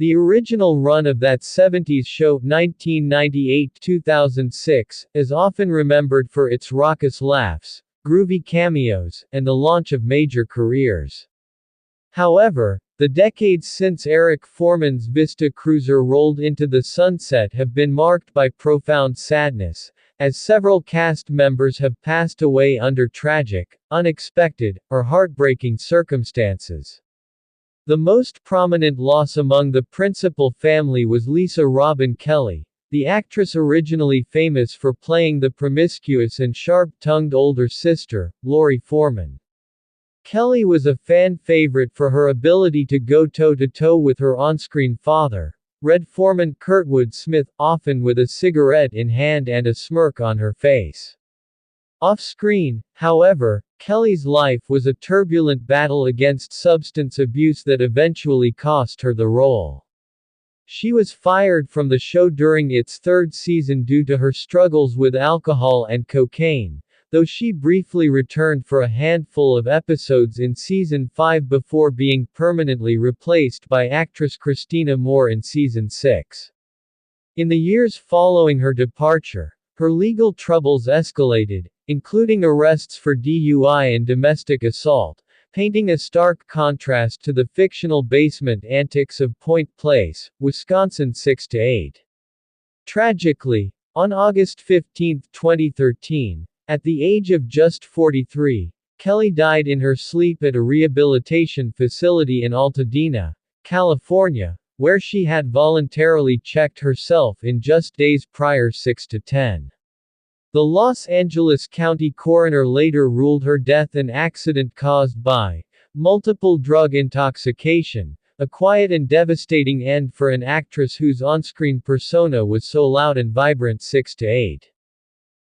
The original run of that '70s show, 1998-2006, is often remembered for its raucous laughs, groovy cameos, and the launch of major careers. However, the decades since Eric Forman's Vista Cruiser rolled into the sunset have been marked by profound sadness, as several cast members have passed away under tragic, unexpected, or heartbreaking circumstances. The most prominent loss among the principal family was Lisa Robin Kelly, the actress originally famous for playing the promiscuous and sharp-tongued older sister, Lori Foreman. Kelly was a fan favorite for her ability to go toe-to-toe with her on-screen father, Red Foreman Kurtwood Smith, often with a cigarette in hand and a smirk on her face. Off-screen, however, Kelly's life was a turbulent battle against substance abuse that eventually cost her the role. She was fired from the show during its third season due to her struggles with alcohol and cocaine, though she briefly returned for a handful of episodes in season 5 before being permanently replaced by actress Christina Moore in season 6. In the years following her departure, her legal troubles escalated, including arrests for DUI and domestic assault, painting a stark contrast to the fictional basement antics of Point Place, Wisconsin 6-8. Tragically, on August 15, 2013, at the age of just 43, Kelly died in her sleep at a rehabilitation facility in Altadena, California, where she had voluntarily checked herself in just days prior 6-10. The Los Angeles County coroner later ruled her death an accident caused by multiple drug intoxication, a quiet and devastating end for an actress whose on-screen persona was so loud and vibrant 6-8.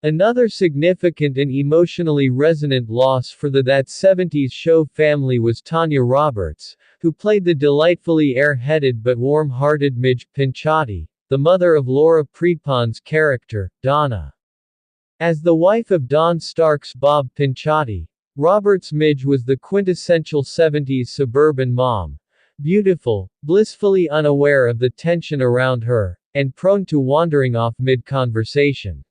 Another significant and emotionally resonant loss for the That '70s Show family was Tanya Roberts, who played the delightfully air-headed but warm-hearted Midge Pinchotti, the mother of Laura Prepon's character, Donna. As the wife of Don Stark's Bob Pinchotti, Roberts' Midge was the quintessential '70s suburban mom, beautiful, blissfully unaware of the tension around her, and prone to wandering off mid-conversation.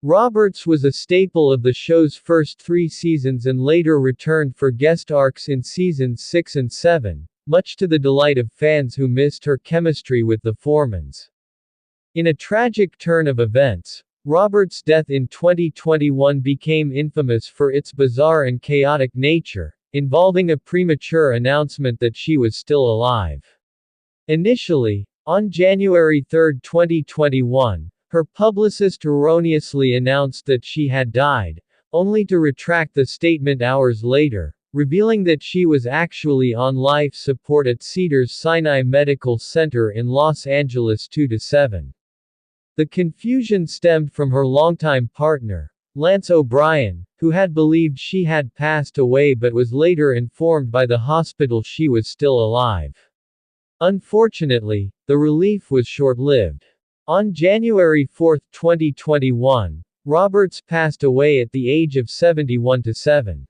Roberts was a staple of the show's first 3 seasons and later returned for guest arcs in seasons 6 and 7, much to the delight of fans who missed her chemistry with the Foremans. In a tragic turn of events, Roberts' death in 2021 became infamous for its bizarre and chaotic nature, involving a premature announcement that she was still alive. Initially, on January 3, 2021, her publicist erroneously announced that she had died, only to retract the statement hours later, revealing that she was actually on life support at Cedars-Sinai Medical Center in Los Angeles 2-7. The confusion stemmed from her longtime partner, Lance O'Brien, who had believed she had passed away but was later informed by the hospital she was still alive. Unfortunately, the relief was short-lived. On January 4, 2021, Roberts passed away at the age of 71-7.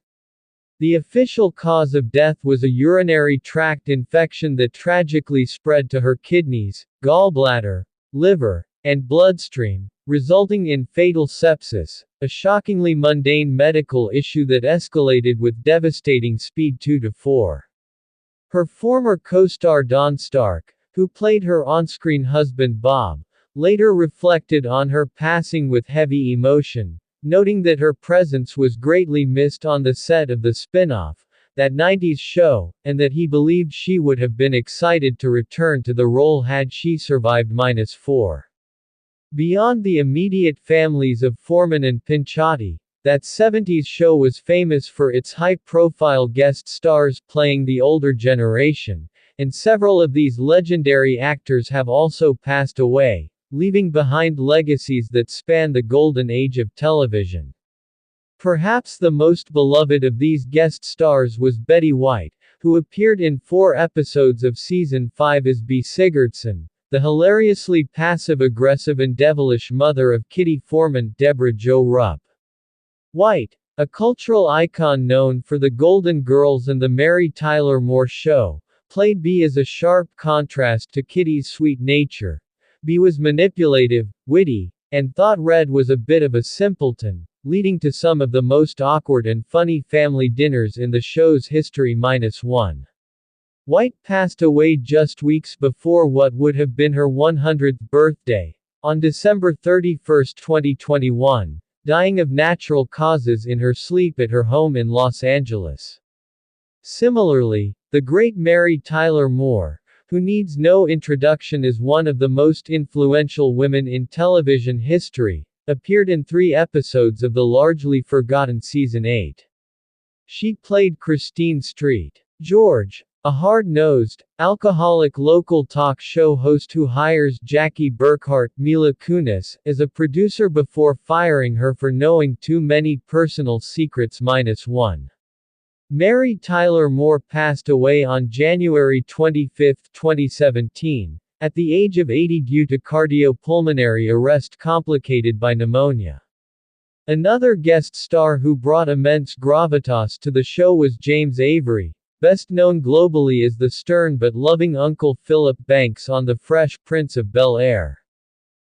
The official cause of death was a urinary tract infection that tragically spread to her kidneys, gallbladder, liver, and bloodstream, resulting in fatal sepsis, a shockingly mundane medical issue that escalated with devastating speed 2-4. Her former co-star Don Stark, who played her on-screen husband Bob, later reflected on her passing with heavy emotion, noting that her presence was greatly missed on the set of the spin-off, That '90s Show, and that he believed she would have been excited to return to the role had she survived -4. Beyond the immediate families of Foreman and Pinchotti, That '70s Show was famous for its high-profile guest stars playing the older generation, and several of these legendary actors have also passed away, leaving behind legacies that span the golden age of television. Perhaps the most beloved of these guest stars was Betty White, who appeared in 4 episodes of season 5 as Bea Sigurdson, the hilariously passive-aggressive and devilish mother of Kitty Foreman, Deborah Jo Rupp. White, a cultural icon known for The Golden Girls and The Mary Tyler Moore Show, played B as a sharp contrast to Kitty's sweet nature. B was manipulative, witty, and thought Red was a bit of a simpleton, leading to some of the most awkward and funny family dinners in the show's history. -1. White passed away just weeks before what would have been her 100th birthday, on December 31, 2021, dying of natural causes in her sleep at her home in Los Angeles. Similarly, the great Mary Tyler Moore, who needs no introduction as one of the most influential women in television history, appeared in 3 episodes of the largely forgotten Season 8. She played Christine Street. George, a hard-nosed, alcoholic local talk show host who hires Jackie Burkhart, Mila Kunis, as a producer before firing her for knowing too many personal secrets. -1. Mary Tyler Moore passed away on January 25, 2017, at the age of 80 due to cardiopulmonary arrest complicated by pneumonia. Another guest star who brought immense gravitas to the show was James Avery, best known globally as the stern but loving Uncle Philip Banks on The Fresh Prince of Bel-Air.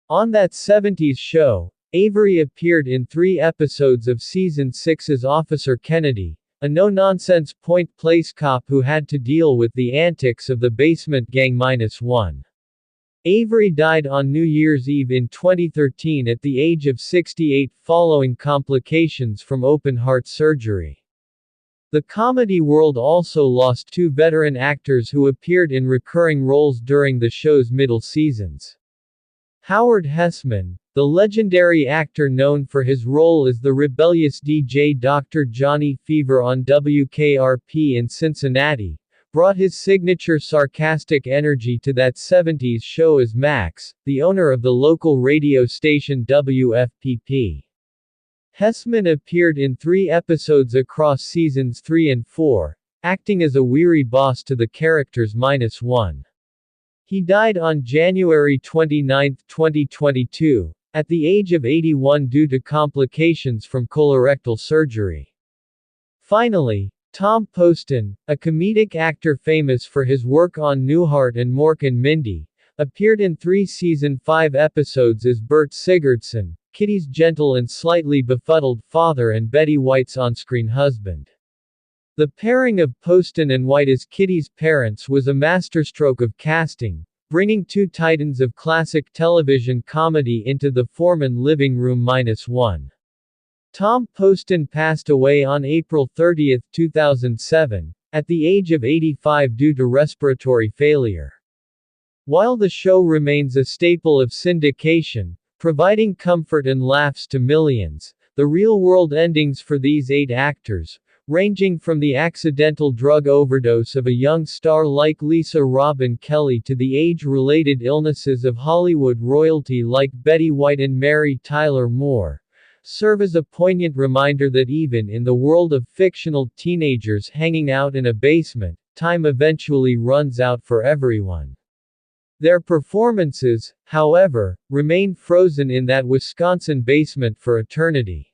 On that 70s show, Avery appeared in 3 episodes of Season 6 as Officer Kennedy, a no-nonsense point-place cop who had to deal with the antics of the basement gang. -1. Avery died on New Year's Eve in 2013 at the age of 68 following complications from open-heart surgery. The comedy world also lost 2 veteran actors who appeared in recurring roles during the show's middle seasons. Howard Hessman, the legendary actor known for his role as the rebellious DJ Dr. Johnny Fever on WKRP in Cincinnati, brought his signature sarcastic energy to that 70s show as Max, the owner of the local radio station WFPP. Hessman appeared in 3 episodes across seasons 3 and 4, acting as a weary boss to the characters. -1. He died on January 29, 2022, at the age of 81 due to complications from colorectal surgery. Finally, Tom Poston, a comedic actor famous for his work on Newhart and Mork and Mindy, appeared in 3 season 5 episodes as Bert Sigurdsson, Kitty's gentle and slightly befuddled father and Betty White's on-screen husband. The pairing of Poston and White as Kitty's parents was a masterstroke of casting, bringing 2 titans of classic television comedy into the Foreman living room. -1. Tom Poston passed away on April 30, 2007, at the age of 85 due to respiratory failure. While the show remains a staple of syndication, providing comfort and laughs to millions, the real-world endings for these 8 actors, ranging from the accidental drug overdose of a young star like Lisa Robin Kelly to the age-related illnesses of Hollywood royalty like Betty White and Mary Tyler Moore, serve as a poignant reminder that even in the world of fictional teenagers hanging out in a basement, time eventually runs out for everyone. Their performances, however, remain frozen in that Wisconsin basement for eternity.